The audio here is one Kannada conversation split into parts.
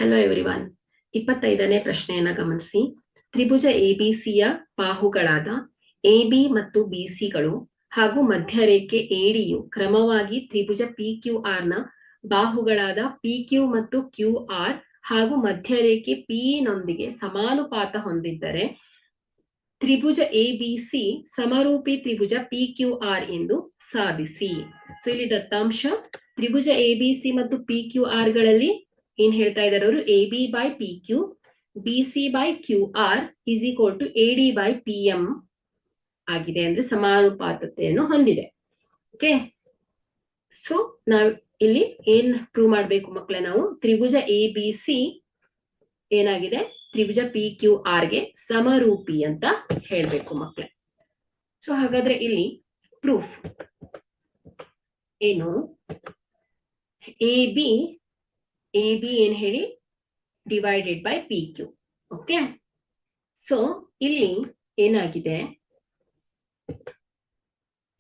Hello everyone. 25ನೇ ಪ್ರಶ್ನೆಯನ್ನ ಗಮನಿಸಿ. ತ್ರಿಭುಜ ಎಬಿಸಿಯ ಬಾಹುಗಳಾದ ಎಬಿ ಮತ್ತು ಬಿಸಿಗಳು ಹಾಗೂ ಮಧ್ಯರೇಖೆ ಎಡಿಯು ಕ್ರಮವಾಗಿ ತ್ರಿಭುಜ ಪಿಕ್ಯೂಆರ್ ನ ಬಾಹುಗಳಾದ ಪಿಕ್ಯೂ ಮತ್ತು ಕ್ಯೂಆರ್ ಹಾಗೂ ಮಧ್ಯರೇಖೆ ಪಿ ನೊಂದಿಗೆ ಸಮಾನುಪಾತ ಹೊಂದಿದ್ದರೆ ತ್ರಿಭುಜ ಎಬಿಸಿ ಸಮರೂಪಿ ತ್ರಿಭುಜ ಪಿಕ್ಯೂಆರ್ ಎಂದು ಸಾಧಿಸಿ. ಸೊ ಇಲ್ಲಿ ದತ್ತಾಂಶ ತ್ರಿಭುಜ ಎಬಿಸಿ ಮತ್ತು ಪಿಕ್ಯೂಆರ್ ಗಳಲ್ಲಿ ಏನ್ ಹೇಳ್ತಾ ಇದ್ದಾರೆ ಅವರು, A B by P Q, B C by Q R is equal to A D by P M ಆಗಿದೆ, ಅಂದ್ರೆ ಸಮಾನುಪಾತತೆಯನ್ನು ಹೊಂದಿದೆ. ಓಕೆ, ಸೊ ನಾವ್ ಇಲ್ಲಿ ಏನ್ ಪ್ರೂವ್ ಮಾಡ್ಬೇಕು ಮಕ್ಕಳೇ, ನಾವು ತ್ರಿಭುಜ ಎ ಬಿ ಸಿ ಏನಾಗಿದೆ, ತ್ರಿಭುಜ ಪಿ ಕ್ಯೂ ಆರ್ ಗೆ ಸಮರೂಪಿ ಅಂತ ಹೇಳ್ಬೇಕು ಮಕ್ಕಳೇ. ಸೊ ಹಾಗಾದ್ರೆ ಇಲ್ಲಿ ಪ್ರೂಫ್ ಏನು, ಎ ಬಿ ಏನ್ ಹೇಳಿ divided by P Q. Okay, so ಇಲ್ಲಿ ಏನಾಗಿದೆ,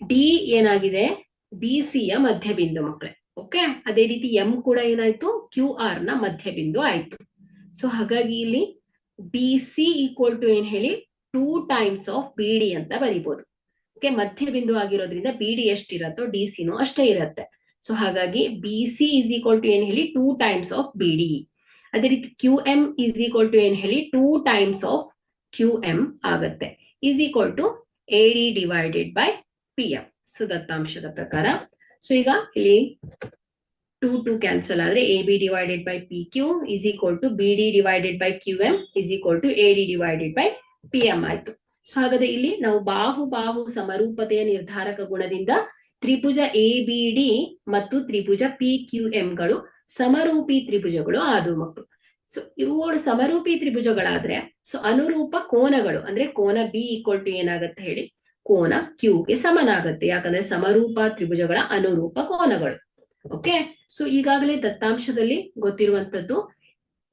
ಡಿ ಏನಾಗಿದೆ ಬಿ ಸಿ ಯ ಮಧ್ಯಬಿಂದು ಮಕ್ಕಳೇ. ಓಕೆ, ಅದೇ ರೀತಿ ಎಂ ಕೂಡ ಏನಾಯ್ತು, ಕ್ಯೂ ಆರ್ ನ ಮಧ್ಯಬಿಂದು ಆಯ್ತು. ಸೊ ಹಾಗಾಗಿ ಇಲ್ಲಿ ಬಿ ಸಿ ಈಕ್ವಲ್ ಟು ಏನ್ ಹೇಳಿ 2 ಟೈಮ್ಸ್ ಆಫ್ ಬಿ ಡಿ ಅಂತ ಬರಿಬಹುದು. ಓಕೆ, ಮಧ್ಯಬಿಂದು ಆಗಿರೋದ್ರಿಂದ ಬಿ ಡಿ ಎಷ್ಟಿರತ್ತೋ ಡಿ ಸಿನೂ ಅಷ್ಟೇ ಇರತ್ತೆ. ಸೊ ಹಾಗಾಗಿ B C is equal to ಏನ್ ಹೇಳಿ 2 ಟೈಮ್ಸ್ ಆಫ್ ಬಿ ಡಿ. ಅದೇ ರೀತಿ Q M is equal to ಏನ್ ಹೇಳಿ 2 ಟೈಮ್ಸ್ ಆಫ್ ಕ್ಯೂ ಎಂ ಆಗತ್ತೆ, is equal to A D divided by P M. So ದತ್ತಾಂಶದ ಪ್ರಕಾರ, ಸೊ ಈಗ ಇಲ್ಲಿ 2 ಕ್ಯಾನ್ಸಲ್ ಆದ್ರೆ A B divided by P Q is equal to B D divided by Q M is equal to A D divided by P M ಆಯ್ತು. ಸೊ ಹಾಗಾದ್ರೆ ಇಲ್ಲಿ ನಾವು ಬಾಹು ಸಮರೂಪತೆಯ ನಿರ್ಧಾರಕ ಗುಣದಿಂದ ತ್ರಿಭುಜ ಎ ಬಿ ಡಿ ಮತ್ತು ತ್ರಿಭುಜ ಪಿ ಕ್ಯೂ ಎಂ ಗಳು ಸಮರೂಪಿ ತ್ರಿಭುಜಗಳು ಆದವು ಮಕ್ಕಳು. ಸೊ ಇವುಗಳು ಸಮರೂಪಿ ತ್ರಿಭುಜಗಳಾದ್ರೆ ಸೊ ಅನುರೂಪ ಕೋನಗಳು ಅಂದ್ರೆ ಕೋನ ಬಿ ಈಕ್ವಲ್ ಟು ಏನಾಗತ್ತೆ ಹೇಳಿ, ಕೋನ ಕ್ಯೂ ಗೆ ಸಮನಾಗತ್ತೆ, ಯಾಕಂದ್ರೆ ಸಮರೂಪ ತ್ರಿಭುಜಗಳ ಅನುರೂಪ ಕೋನಗಳು. ಓಕೆ, ಸೊ ಈಗಾಗಲೇ ದತ್ತಾಂಶದಲ್ಲಿ ಗೊತ್ತಿರುವಂತದ್ದು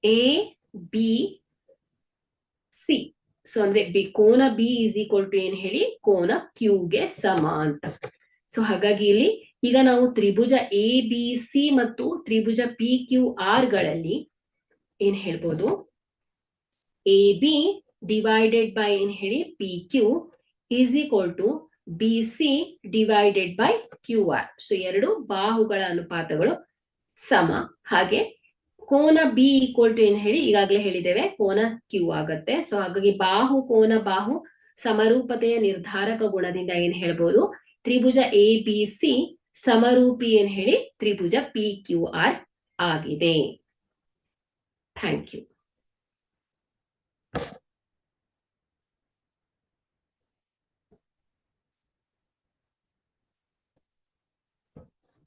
ಎ ಬಿ ಸಿ. ಸೊ ಅಂದ್ರೆ ಕೋನ ಬಿ ಇಸ್ ಈಕ್ವಲ್ ಟು ಏನ್ ಹೇಳಿ, ಕೋನ ಕ್ಯೂ ಗೆ ಸಮ ಅಂತ. ಸೊ ಹಾಗಾಗಿ ಇಲ್ಲಿ ಈಗ ನಾವು ತ್ರಿಭುಜ ಎ ಬಿ ಸಿ ಮತ್ತು ತ್ರಿಭುಜ ಪಿ ಕ್ಯೂ ಆರ್ ಗಳಲ್ಲಿ ಏನ್ ಹೇಳ್ಬೋದು, ಎ ಬಿ ಡಿವೈಡೆಡ್ ಬೈ ಏನ್ ಹೇಳಿ P Q is equal to B C divided by Q R. So ಎರಡು ಬಾಹುಗಳ ಅನುಪಾತಗಳು ಸಮ. ಹಾಗೆ ಕೋನ ಬಿ ಈಕ್ವಲ್ ಟು ಏನ್ ಹೇಳಿ ಈಗಾಗಲೇ ಹೇಳಿದ್ದೇವೆ, ಕೋನ ಕ್ಯೂ ಆಗತ್ತೆ. ಸೊ ಹಾಗಾಗಿ ಕೋನ ಬಾಹು ಸಮರೂಪತೆಯ ನಿರ್ಧಾರಕ ಗುಣದಿಂದ ಏನ್ ಹೇಳ್ಬೋದು, ತ್ರಿಭುಜ ಎ ಬಿ ಸಿ ಸಮರೂಪಿ ಏನ್ ಹೇಳಿ ತ್ರಿಭುಜ ಪಿ ಕ್ಯೂ ಆರ್ ಆಗಿದೆ. Thank you.